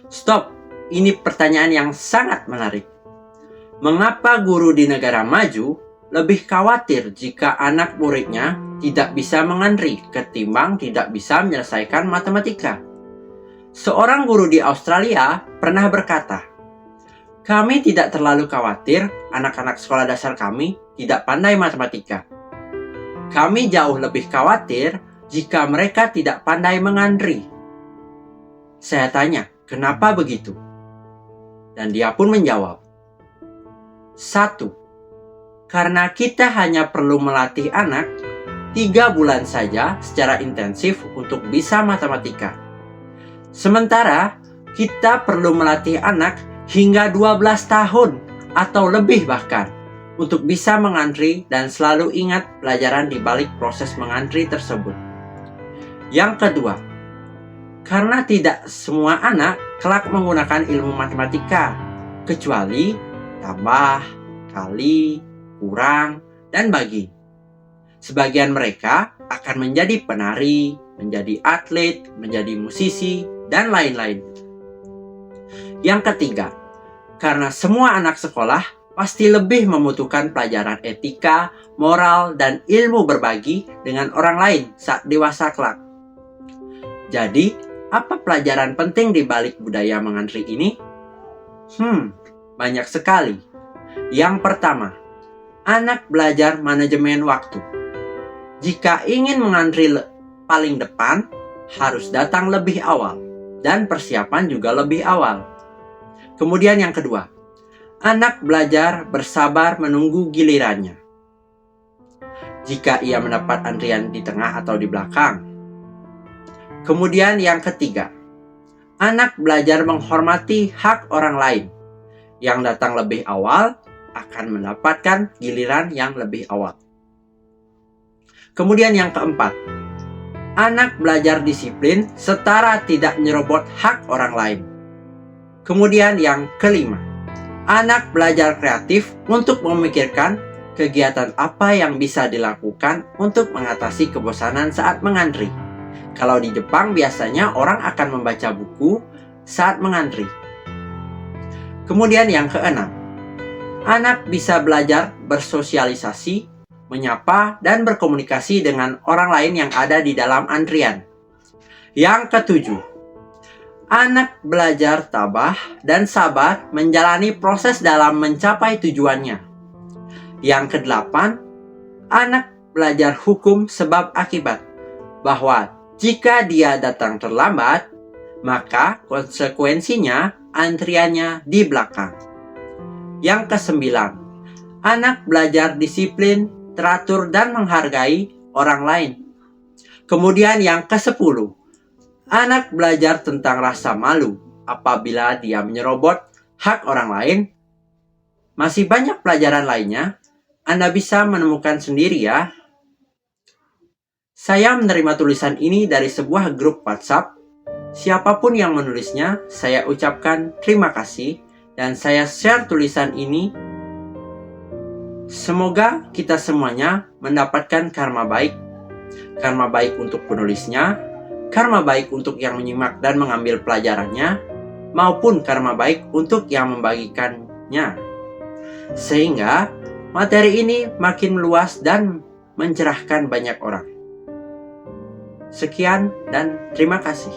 Stop, ini pertanyaan yang sangat menarik. Mengapa guru di negara maju lebih khawatir jika anak muridnya tidak bisa mengantri ketimbang tidak bisa menyelesaikan matematika? Seorang guru di Australia pernah berkata, "Kami tidak terlalu khawatir anak-anak sekolah dasar kami tidak pandai matematika. Kami jauh lebih khawatir jika mereka tidak pandai mengantri." Saya tanya, "Kenapa begitu?" Dan dia pun menjawab, 1. Karena kita hanya perlu melatih anak 3 bulan saja secara intensif untuk bisa matematika. Sementara kita perlu melatih anak hingga 12 tahun atau lebih bahkan untuk bisa mengantri dan selalu ingat pelajaran di balik proses mengantri tersebut. Yang kedua, karena tidak semua anak kelak menggunakan ilmu matematika, kecuali tambah, kali, kurang, dan bagi. Sebagian mereka akan menjadi penari, menjadi atlet, menjadi musisi, dan lain-lain. Yang ketiga, karena semua anak sekolah pasti lebih membutuhkan pelajaran etika, moral, dan ilmu berbagi dengan orang lain saat dewasa kelak. Jadi, apa pelajaran penting di balik budaya mengantri ini? Banyak sekali. Yang pertama, anak belajar manajemen waktu. Jika ingin mengantri paling depan, harus datang lebih awal dan persiapan juga lebih awal. Kemudian yang kedua, anak belajar bersabar menunggu gilirannya. Jika ia mendapat antrian di tengah atau di belakang. Kemudian yang ketiga, anak belajar menghormati hak orang lain. Yang datang lebih awal akan mendapatkan giliran yang lebih awal. Kemudian yang keempat, anak belajar disiplin setara tidak menyerobot hak orang lain. Kemudian yang kelima, anak belajar kreatif untuk memikirkan kegiatan apa yang bisa dilakukan untuk mengatasi kebosanan saat mengantri. Kalau di Jepang biasanya orang akan membaca buku saat mengantri. Kemudian yang keenam, anak bisa belajar bersosialisasi, menyapa, dan berkomunikasi dengan orang lain yang ada di dalam antrian. Yang ketujuh, anak belajar tabah dan sabar menjalani proses dalam mencapai tujuannya. Yang kedelapan, anak belajar hukum sebab akibat, bahwa jika dia datang terlambat, maka konsekuensinya antriannya di belakang. Yang kesembilan, anak belajar disiplin, teratur, dan menghargai orang lain. Kemudian yang ke-10, anak belajar tentang rasa malu apabila dia menyerobot hak orang lain. Masih banyak pelajaran lainnya, Anda bisa menemukan sendiri ya. Saya menerima tulisan ini dari sebuah grup WhatsApp. Siapapun yang menulisnya, saya ucapkan terima kasih dan saya share tulisan ini. Semoga kita semuanya mendapatkan karma baik. Karma baik untuk penulisnya, karma baik untuk yang menyimak dan mengambil pelajarannya, maupun karma baik untuk yang membagikannya. Sehingga materi ini makin luas dan mencerahkan banyak orang. Sekian dan terima kasih.